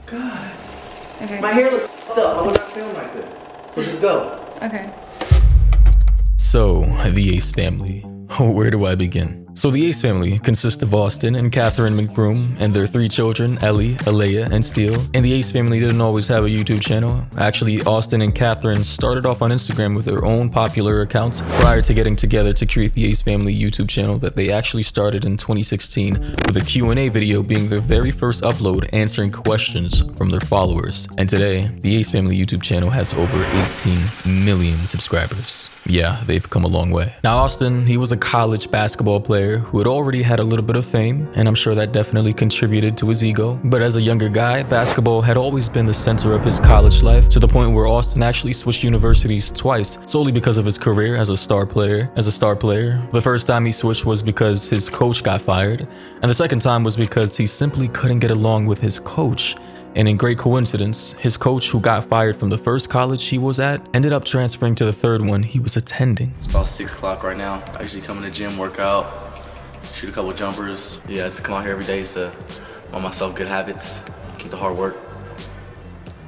God. Okay. My hair looks fucked up. I would not film like this. So just go. Okay. So, the Ace family. Where do I begin? So the Ace family consists of Austin and Catherine McBroom and their 3 children, Ellie, Alea, and Steele. And the Ace family didn't always have a YouTube channel. Actually, Austin and Catherine started off on Instagram with their own popular accounts prior to getting together to create the Ace family YouTube channel that they actually started in 2016, with a Q&A video being their very first upload answering questions from their followers. And today, the Ace family YouTube channel has over 18 million subscribers. Yeah, they've come a long way. Now Austin, he was a college basketball player who had already had a little bit of fame, and I'm sure that definitely contributed to his ego. But as a younger guy, basketball had always been the center of his college life, to the point where Austin actually switched universities twice, solely because of his career as a star player. The first time he switched was because his coach got fired, and the second time was because he simply couldn't get along with his coach. And in great coincidence, his coach, who got fired from the first college he was at, ended up transferring to the third one he was attending. It's about 6 o'clock right now. I usually come in the gym, work out, shoot a couple jumpers. Yeah, I just come out here every day just to want myself good habits, keep the hard work.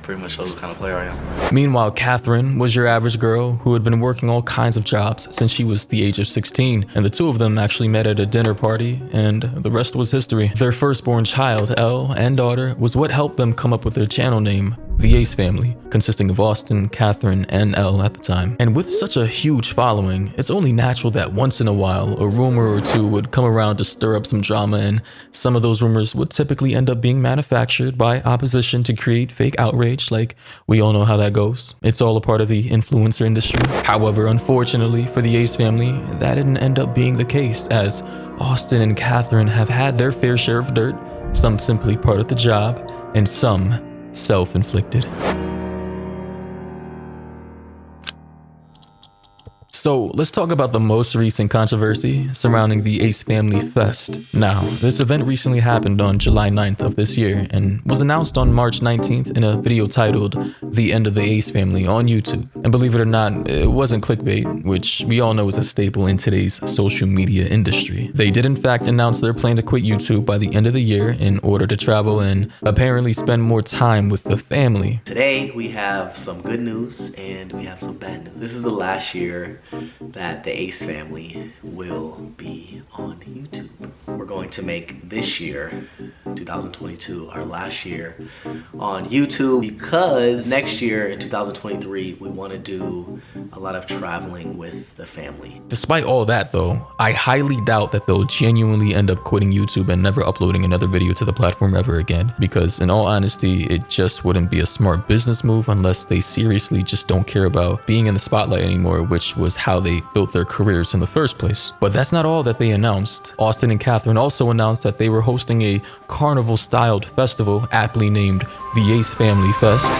Pretty much shows what kind of player I am. Meanwhile, Catherine was your average girl who had been working all kinds of jobs since she was the age of 16, and the two of them actually met at a dinner party, and the rest was history. Their firstborn child, Elle, and daughter, was what helped them come up with their channel name, The Ace Family, consisting of Austin, Catherine, and Elle at the time. And with such a huge following, it's only natural that once in a while, a rumor or two would come around to stir up some drama, and some of those rumors would typically end up being manufactured by opposition to create fake outrage. Like, we all know how that goes. It's all a part of the influencer industry. However, unfortunately for the Ace family, that didn't end up being the case, as Austin and Catherine have had their fair share of dirt, some simply part of the job, and some self-inflicted. So let's talk about the most recent controversy surrounding the Ace Family Fest. Now, this event recently happened on July 9th of this year and was announced on March 19th in a video titled The End of the Ace Family on YouTube. And believe it or not, it wasn't clickbait, which we all know is a staple in today's social media industry. They did in fact announce their plan to quit YouTube by the end of the year in order to travel and apparently spend more time with the family. Today we have some good news and we have some bad news. This is the last year that the Ace family will be on YouTube. We're going to make this year, 2022, our last year on YouTube, because next year in 2023 we want to do a lot of traveling with the family. Despite all that though, I highly doubt that they'll genuinely end up quitting YouTube and never uploading another video to the platform ever again, because in all honesty, it just wouldn't be a smart business move unless they seriously just don't care about being in the spotlight anymore, which was how they built their careers in the first place. But that's not all that they announced. Austin and Catherine also announced that they were hosting a carnival-styled festival aptly named the Ace Family Fest.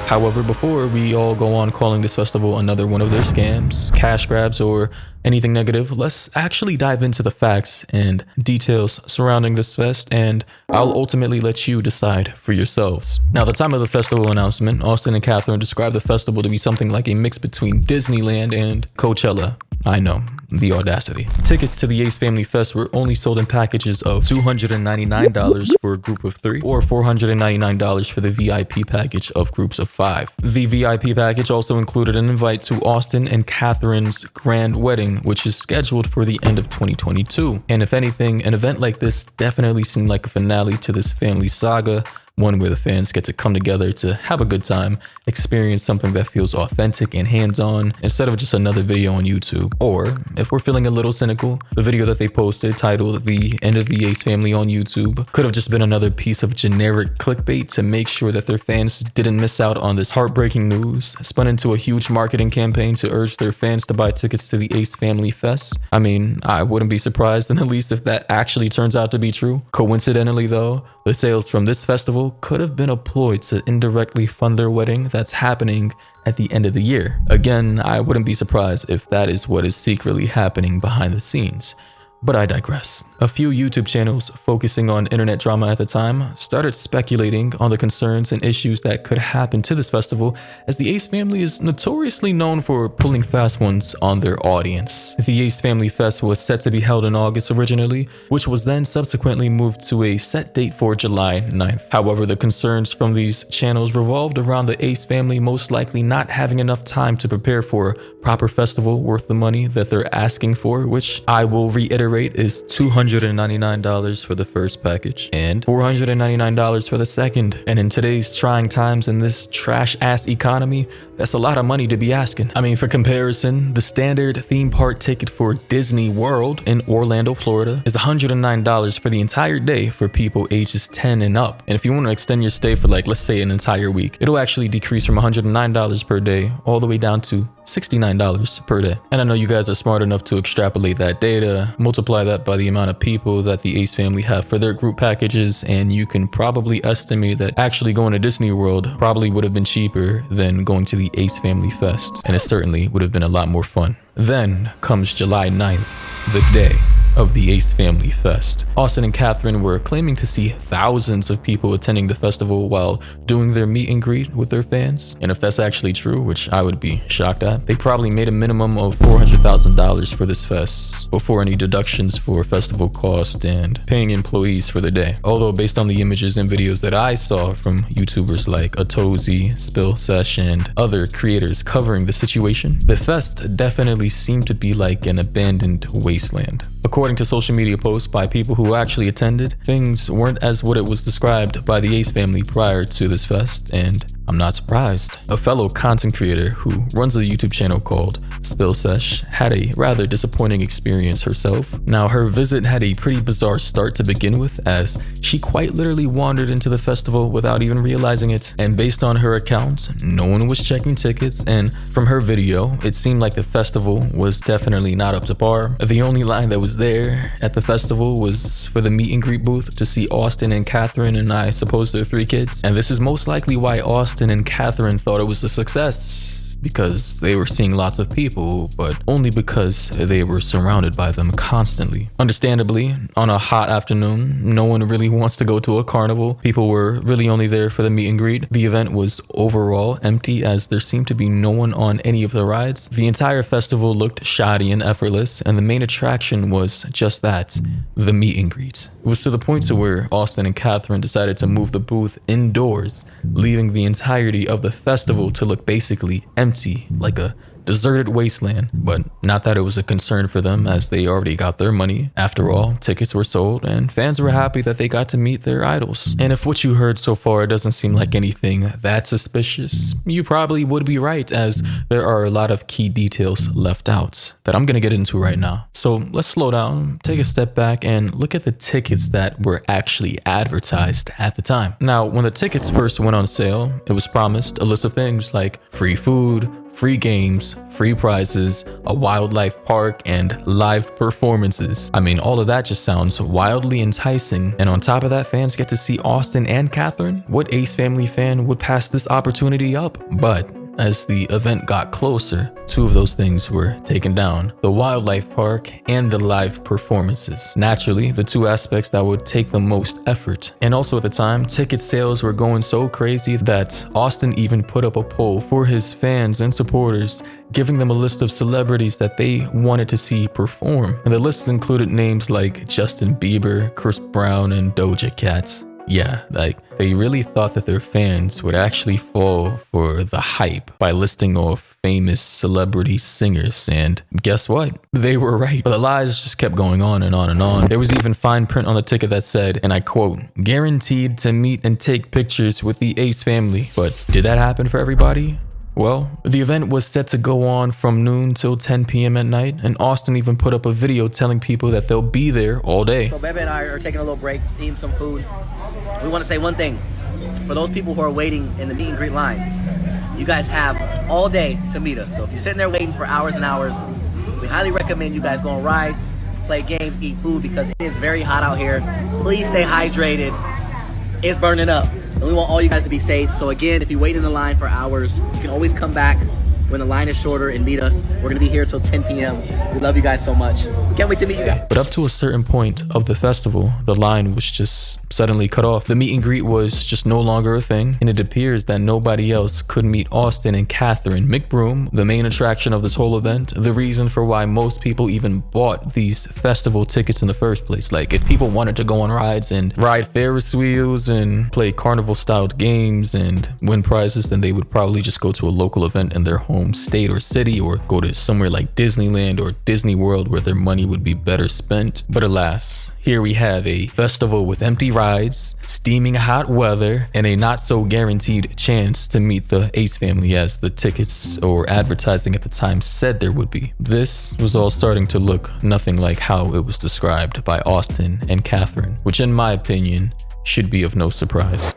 However, before we all go on calling this festival another one of their scams, cash grabs, or anything negative, let's actually dive into the facts and details surrounding this fest, and I'll ultimately let you decide for yourselves. Now, the time of the festival announcement, Austin and Catherine described the festival to be something like a mix between Disneyland and Coachella. I know, the audacity. Tickets to the Ace Family Fest were only sold in packages of $299 for a group of 3 or $499 for the VIP package of groups of 5. The VIP package also included an invite to Austin and Catherine's grand wedding, which is scheduled for the end of 2022. And if anything, an event like this definitely seemed like a finale to this family saga, one where the fans get to come together to have a good time, experience something that feels authentic and hands-on instead of just another video on YouTube. Or, if we're feeling a little cynical, the video that they posted titled The End of the Ace Family on YouTube could have just been another piece of generic clickbait to make sure that their fans didn't miss out on this heartbreaking news, spun into a huge marketing campaign to urge their fans to buy tickets to the Ace Family Fest. I mean, I wouldn't be surprised in the least if that actually turns out to be true. Coincidentally though, the sales from this festival could have been a ploy to indirectly fund their wedding that's happening at the end of the year. Again, I wouldn't be surprised if that is what is secretly happening behind the scenes. But I digress. A few YouTube channels focusing on internet drama at the time started speculating on the concerns and issues that could happen to this festival, as the Ace family is notoriously known for pulling fast ones on their audience. The Ace Family Fest was set to be held in August originally, which was then subsequently moved to a set date for July 9th. However, the concerns from these channels revolved around the Ace family most likely not having enough time to prepare for a proper festival worth the money that they're asking for, which I will reiterate is $299 for the first package and $499 for the second. And in today's trying times in this trash ass economy, that's a lot of money to be asking. I mean, for comparison, the standard theme park ticket for Disney World in Orlando, Florida is $109 for the entire day for people ages 10 and up. And if you want to extend your stay for, like, let's say an entire week, it'll actually decrease from $109 per day all the way down to $69 per day. And I know you guys are smart enough to extrapolate that data, multiply that by the amount of people that the Ace family have for their group packages, and you can probably estimate that actually going to Disney World probably would have been cheaper than going to the Ace Family Fest, and it certainly would have been a lot more fun. Then comes July 9th, the day of the Ace Family Fest. Austin and Catherine were claiming to see thousands of people attending the festival while doing their meet and greet with their fans. And if that's actually true, which I would be shocked at, they probably made a minimum of $400,000 for this fest before any deductions for festival cost and paying employees for the day. Although based on the images and videos that I saw from YouTubers like Atozy, Spill Sesh, and other creators covering the situation, the fest definitely seemed to be like an abandoned wasteland. According to social media posts by people who actually attended, things weren't as what it was described by the Ace family prior to this fest, and I'm not surprised. A fellow content creator who runs a YouTube channel called Spill Sesh had a rather disappointing experience herself. Now, her visit had a pretty bizarre start to begin with, as she quite literally wandered into the festival without even realizing it. And based on her account, no one was checking tickets, and from her video, it seemed like the festival was definitely not up to par. The only line that was there at the festival was for the meet and greet booth to see Austin and Catherine and I suppose their 3 kids. And this is most likely why Austin and Catherine thought it was a success, because they were seeing lots of people, but only because they were surrounded by them constantly. Understandably, on a hot afternoon, no one really wants to go to a carnival. People were really only there for the meet and greet. The event was overall empty, as there seemed to be no one on any of the rides. The entire festival looked shoddy and effortless, and the main attraction was just that, the meet and greet. It was to the point to where Austin and Catherine decided to move the booth indoors, leaving the entirety of the festival to look basically empty, like a deserted wasteland. But not that it was a concern for them, as they already got their money. After all, tickets were sold and fans were happy that they got to meet their idols. And if what you heard so far doesn't seem like anything that suspicious, you probably would be right, as there are a lot of key details left out that I'm gonna get into right now. So let's slow down, take a step back, and look at the tickets that were actually advertised at the time. Now, when the tickets first went on sale, it was promised a list of things like free food, free games, free prizes, a wildlife park, and live performances. I mean, all of that just sounds wildly enticing. And on top of that, fans get to see Austin and Catherine. What Ace Family fan would pass this opportunity up? But as the event got closer, 2 of those things were taken down: the wildlife park and the live performances. Naturally, the 2 aspects that would take the most effort. And also at the time, ticket sales were going so crazy that Austin even put up a poll for his fans and supporters, giving them a list of celebrities that they wanted to see perform. And the list included names like Justin Bieber, Chris Brown, and Doja Cat. Yeah, like, they really thought that their fans would actually fall for the hype by listing off famous celebrity singers, and guess what? They were right. But the lies just kept going on and on and on. There was even fine print on the ticket that said, and I quote, "Guaranteed to meet and take pictures with the Ace family." But did that happen for everybody? Well, the event was set to go on from noon till 10 p.m. at night, and Austin even put up a video telling people that they'll be there all day. So Bebe and I are taking a little break, eating some food. We want to say one thing. For those people who are waiting in the meet and greet lines, you guys have all day to meet us. So if you're sitting there waiting for hours and hours, we highly recommend you guys go on rides, play games, eat food, because it is very hot out here. Please stay hydrated. It's burning up. And we want all you guys to be safe. So again, if you wait in the line for hours, you can always come back when the line is shorter and meet us. We're gonna be here till 10 p.m. We love you guys so much. We can't wait to meet you guys. But up to a certain point of the festival, the line was just suddenly cut off. The meet and greet was just no longer a thing, and it appears that nobody else could meet Austin and Catherine McBroom, the main attraction of this whole event, the reason for why most people even bought these festival tickets in the first place. Like, if people wanted to go on rides and ride Ferris wheels and play carnival-styled games and win prizes, then they would probably just go to a local event in their home state or city, or go to somewhere like Disneyland or Disney World where their money would be better spent. But alas, here we have a festival with empty rides, steaming hot weather, and a not so guaranteed chance to meet the Ace family as the tickets or advertising at the time said there would be. This was all starting to look nothing like how it was described by Austin and Catherine, which in my opinion should be of no surprise.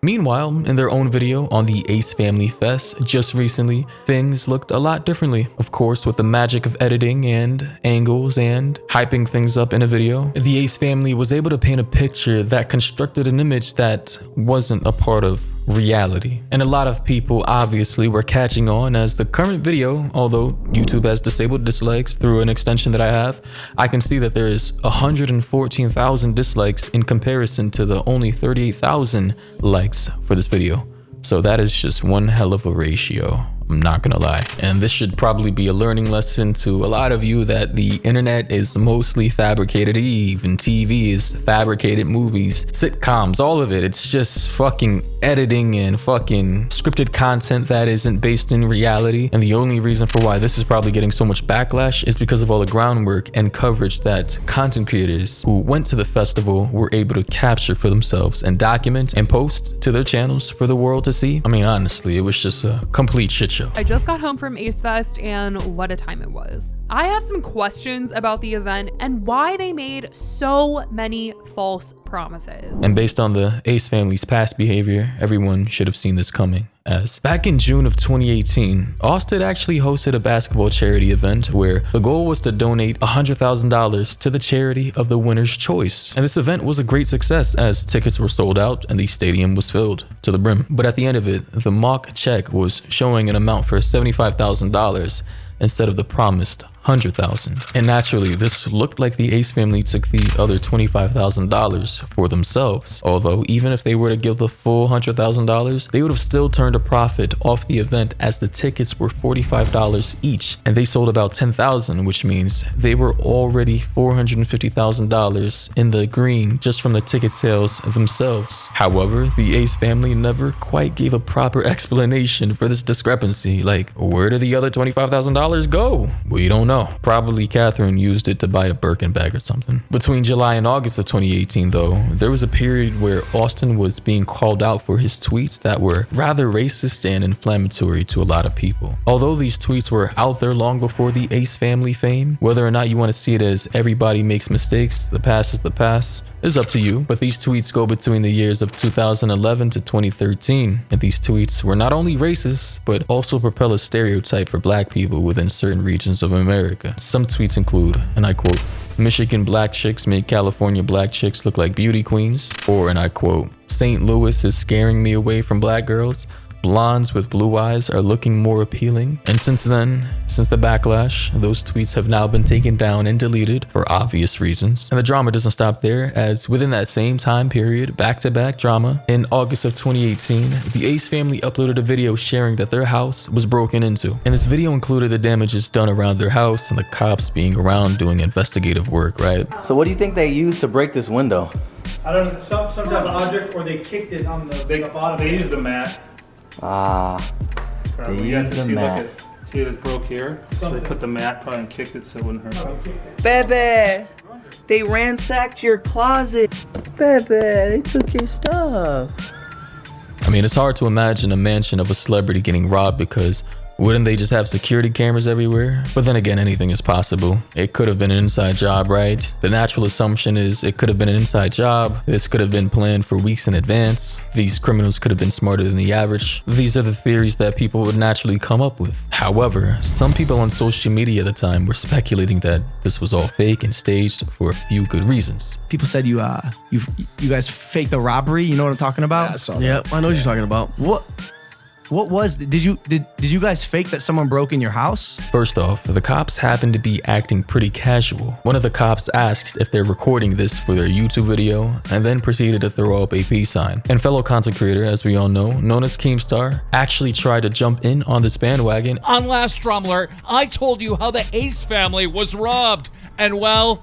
Meanwhile, in their own video on the Ace Family Fest just recently, things looked a lot differently. Of course, with the magic of editing and angles and hyping things up in a video, the Ace family was able to paint a picture that constructed an image that wasn't a part of reality. And a lot of people obviously were catching on, as the current video, although YouTube has disabled dislikes through an extension that I have, I can see that there is 114,000 dislikes in comparison to the only 38,000 likes for this video. So that is just one hell of a ratio. I'm not gonna lie. And this should probably be a learning lesson to a lot of you that the internet is mostly fabricated. Even TV is fabricated, movies, sitcoms, all of it. It's just fucking editing and fucking scripted content that isn't based in reality. And the only reason for why this is probably getting so much backlash is because of all the groundwork and coverage that content creators who went to the festival were able to capture for themselves and document and post to their channels for the world to see. I mean, honestly, it was just a complete shit show. I just got home from Ace Fest, and what a time it was. I have some questions about the event and why they made so many false promises. And based on the Ace family's past behavior, everyone should have seen this coming. As back in June of 2018, Austin actually hosted a basketball charity event where the goal was to donate $100,000 to the charity of the winner's choice. And this event was a great success as tickets were sold out and the stadium was filled to the brim. But at the end of it, the mock check was showing an amount for $75,000 instead of the promised $100,000. And naturally, this looked like the Ace family took the other $25,000 for themselves. Although, even if they were to give the full $100,000, they would have still turned a profit off the event, as the tickets were $45 each, and they sold about 10,000, which means they were already $450,000 in the green just from the ticket sales themselves. However, the Ace family never quite gave a proper explanation for this discrepancy. Like, where did the other $25,000 go? We don't know. Probably Catherine used it to buy a Birkin bag or something. Between July and August of 2018 though, there was a period where Austin was being called out for his tweets that were rather racist and inflammatory to a lot of people. Although these tweets were out there long before the Ace family fame, whether or not you want to see it as everybody makes mistakes, the past is the past, is up to you. But these tweets go between the years of 2011 to 2013, and these tweets were not only racist, but also propel a stereotype for black people within certain regions of America. Some tweets include, and I quote, "Michigan black chicks make California black chicks look like beauty queens," or, and I quote, "St. Louis is scaring me away from black girls. Blondes with blue eyes are looking more appealing." And since then, since the backlash, those tweets have now been taken down and deleted for obvious reasons. And the drama doesn't stop there, as within that same time period, back-to-back drama, in August of 2018, the Ace family uploaded a video sharing that their house was broken into. And this video included the damages done around their house and the cops being around doing investigative work, right? So what do you think they used to break this window? I don't know, some type of object, or they kicked it on the bottom. They used the mat. They You guys used can the see, mat. look at, see it broke here? So they put the mat probably and kicked it so it wouldn't hurt. Bebe, they ransacked your closet. Bebe, they took your stuff. I mean, it's hard to imagine a mansion of a celebrity getting robbed, because wouldn't they just have security cameras everywhere? But then again, anything is possible. It could have been an inside job, right? The natural assumption is it could have been an inside job. This could have been planned for weeks in advance. These criminals could have been smarter than the average. These are the theories that people would naturally come up with. However, some people on social media at the time were speculating that this was all fake and staged for a few good reasons. People said you guys faked the robbery. You know what I'm talking about? Yep, I know what you're talking about. What? What was, did you guys fake that someone broke in your house? First off, the cops happened to be acting pretty casual. One of the cops asked if they're recording this for their YouTube video and then proceeded to throw up a peace sign. And fellow content creator, as we all know, known as Keemstar, actually tried to jump in on this bandwagon. On last Strumler, I told you how the Ace family was robbed, and well,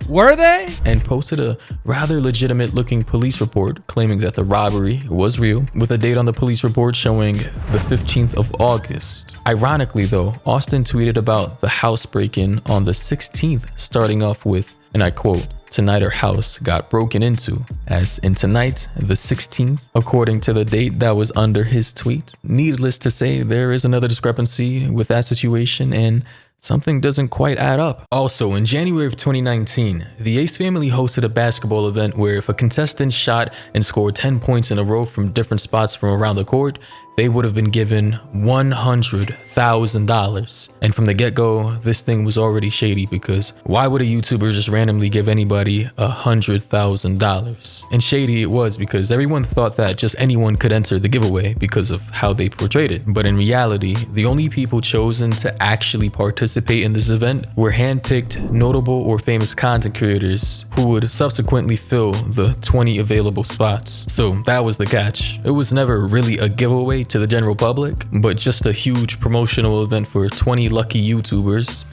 were they? And posted a rather legitimate looking police report claiming that the robbery was real, with a date on the police report showing the 15th of August. Ironically though, Austin tweeted about the house break-in on the 16th, starting off with, and I quote, "Tonight our house got broken into," as in tonight, the 16th, according to the date that was under his tweet. Needless to say, there is another discrepancy with that situation, and something doesn't quite add up. Also, in January of 2019, the Ace family hosted a basketball event where if a contestant shot and scored 10 points in a row from different spots from around the court, they would have been given $100,000. And from the get-go, this thing was already shady, because why would a YouTuber just randomly give anybody $100,000? And shady it was because everyone thought that just anyone could enter the giveaway because of how they portrayed it. But in reality, the only people chosen to actually participate in this event were handpicked notable or famous content creators who would subsequently fill the 20 available spots. So that was the catch. It was never really a giveaway to the general public, but just a huge promotional event for 20 lucky YouTubers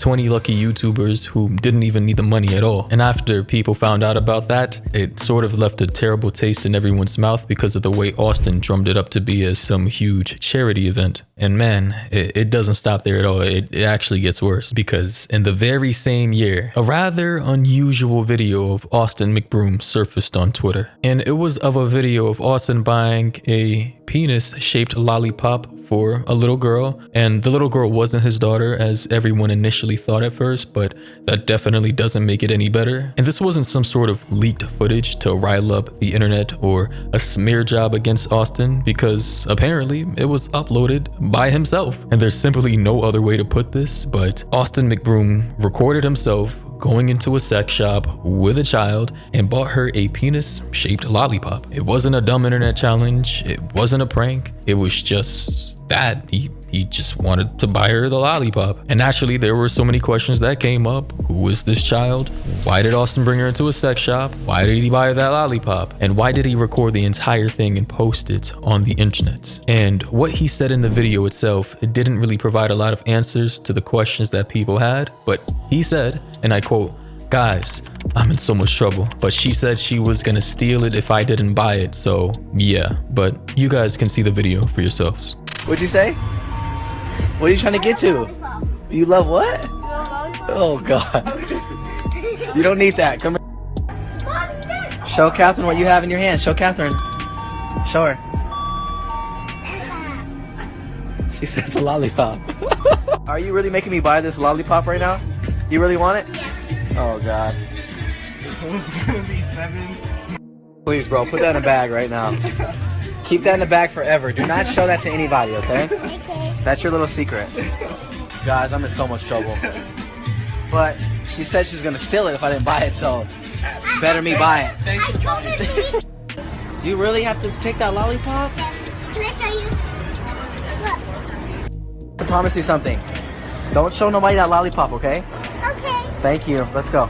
who didn't even need the money at all. And after people found out about that, it sort of left a terrible taste in everyone's mouth because of the way Austin drummed it up to be as some huge charity event. And man, it doesn't stop there at all. It actually gets worse, because in the very same year, a rather unusual video of Austin McBroom surfaced on Twitter. And it was of a video of Austin buying a penis-shaped lollipop for a little girl, and the little girl wasn't his daughter as everyone initially thought at first, but that definitely doesn't make it any better. And this wasn't some sort of leaked footage to rile up the internet or a smear job against Austin, because apparently it was uploaded by himself. And there's simply no other way to put this, but Austin McBroom recorded himself going into a sex shop with a child and bought her a penis-shaped lollipop. It wasn't a dumb internet challenge, it wasn't a prank, it was just that he just wanted to buy her the lollipop. And naturally, there were so many questions that came up. Who was this child? Why did Austin bring her into a sex shop? Why did he buy her that lollipop? And why did he record the entire thing and post it on the internet? And what he said in the video itself, it didn't really provide a lot of answers to the questions that people had, but he said, and I quote, "Guys, I'm in so much trouble, but she said she was gonna steal it if I didn't buy it, so yeah." But you guys can see the video for yourselves. What'd you say? What are you trying to get to? You love what? Oh God. You don't need that. Come here. Show Catherine what you have in your hand. Show Catherine. Show her. She said it's a lollipop. Are you really making me buy this lollipop right now? You really want it? Oh God. It's gonna be 7. Please, bro, put that in a bag right now. Keep that in the bag forever. Do not show that to anybody, okay? That's your little secret. Guys, I'm in so much trouble. But she said she was gonna steal it if I didn't buy it, so better me buy it. You really have to take that lollipop? Yes. Can I show you? Look. I promise you something. Don't show nobody that lollipop, okay? Okay. Thank you. Let's go.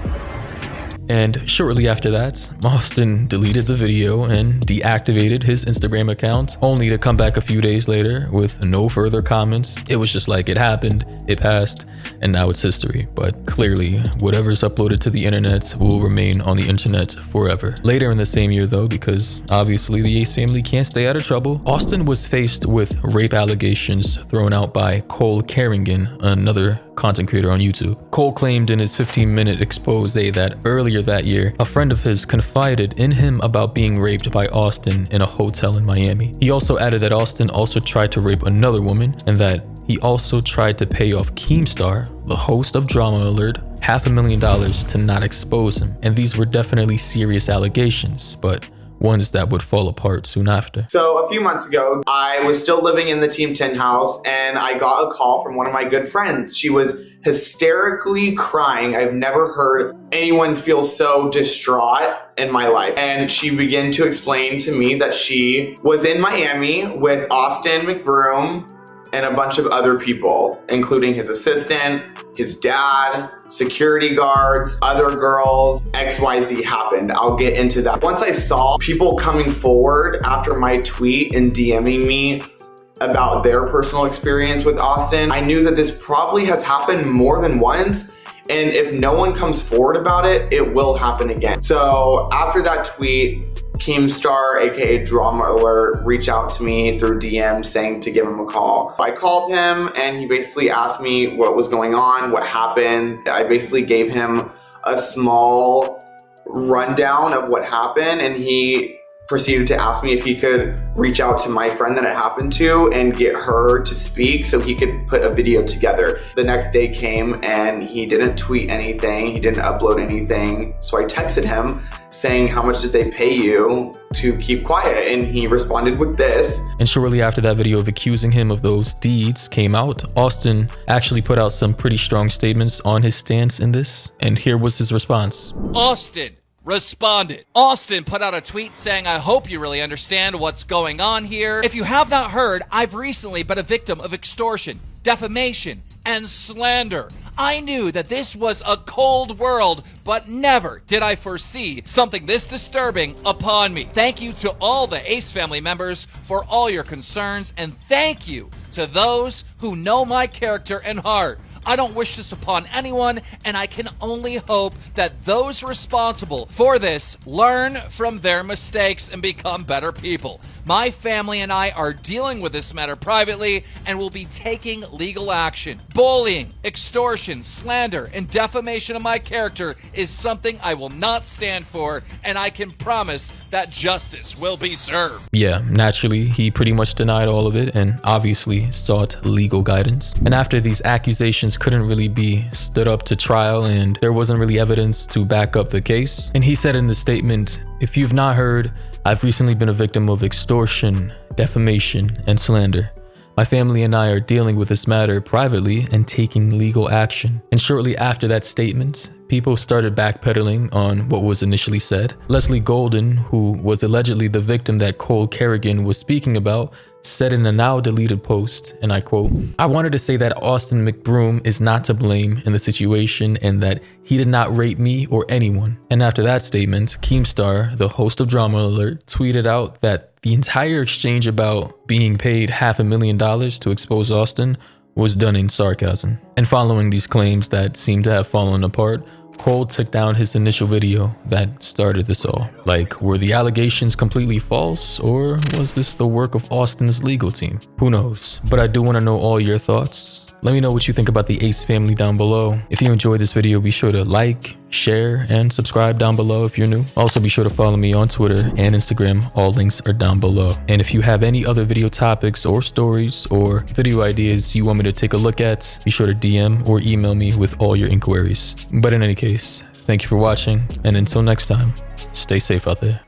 And shortly after that, Austin deleted the video and deactivated his Instagram account, only to come back a few days later with no further comments. It was just like, it happened, it passed, and now it's history. But clearly, whatever's uploaded to the internet will remain on the internet forever. Later in the same year though, because obviously the Ace family can't stay out of trouble, Austin was faced with rape allegations thrown out by Cole Carrigan, another content creator on YouTube. Cole claimed in his 15-minute expose that earlier that year, a friend of his confided in him about being raped by Austin in a hotel in Miami. He also added that Austin also tried to rape another woman, and that he also tried to pay off Keemstar, the host of Drama Alert, $500,000 to not expose him. And these were definitely serious allegations, but ones that would fall apart soon after. So a few months ago, I was still living in the Team 10 house and I got a call from one of my good friends. She was hysterically crying. I've never heard anyone feel so distraught in my life. And she began to explain to me that she was in Miami with Austin McBroom and a bunch of other people, including his assistant, his dad, security guards, other girls. XYZ happened. I'll get into that. Once I saw people coming forward after my tweet and DMing me about their personal experience with Austin, I knew that this probably has happened more than once. And if no one comes forward about it, it will happen again. So after that tweet, Keemstar, aka Drama Alert, reached out to me through DM saying to give him a call. I called him and he basically asked me what was going on, what happened. I basically gave him a small rundown of what happened, and he proceeded to ask me if he could reach out to my friend that it happened to and get her to speak so he could put a video together. The next day came and he didn't tweet anything, he didn't upload anything. So I texted him saying, how much did they pay you to keep quiet? And he responded with this. And shortly after that video of accusing him of those deeds came out, Austin actually put out some pretty strong statements on his stance in this. And here was his response. Austin responded. Austin put out a tweet saying, I hope you really understand what's going on here. If you have not heard, I've recently been a victim of extortion, defamation, and slander. I knew that this was a cold world, but never did I foresee something this disturbing upon me. Thank you to all the Ace family members for all your concerns, and thank you to those who know my character and heart. I don't wish this upon anyone, and I can only hope that those responsible for this learn from their mistakes and become better people. My family and I are dealing with this matter privately and will be taking legal action. Bullying, extortion, slander, and defamation of my character is something I will not stand for, and I can promise that justice will be served. Yeah, naturally, he pretty much denied all of it and obviously sought legal guidance. And after these accusations couldn't really be stood up to trial and there wasn't really evidence to back up the case, and he said in the statement, if you've not heard, I've recently been a victim of extortion, defamation, and slander. My family and I are dealing with this matter privately and taking legal action. And shortly after that statement, people started backpedaling on what was initially said. Leslie Golden, who was allegedly the victim that Cole Kerrigan was speaking about, said in a now deleted post, and I quote, I wanted to say that Austin McBroom is not to blame in the situation and that he did not rape me or anyone. And after that statement, Keemstar, the host of Drama Alert, tweeted out that the entire exchange about being paid $500,000 to expose Austin was done in sarcasm. And following these claims that seemed to have fallen apart, Cole took down his initial video that started this all. Like, were the allegations completely false, or was this the work of Austin's legal team? Who knows? But I do want to know all your thoughts. Let me know what you think about the Ace family down below. If you enjoyed this video, be sure to like, share, and subscribe down below if you're new. Also, be sure to follow me on Twitter and Instagram. All links are down below. And if you have any other video topics or stories or video ideas you want me to take a look at, be sure to DM or email me with all your inquiries. But in any case, thank you for watching, and until next time, stay safe out there.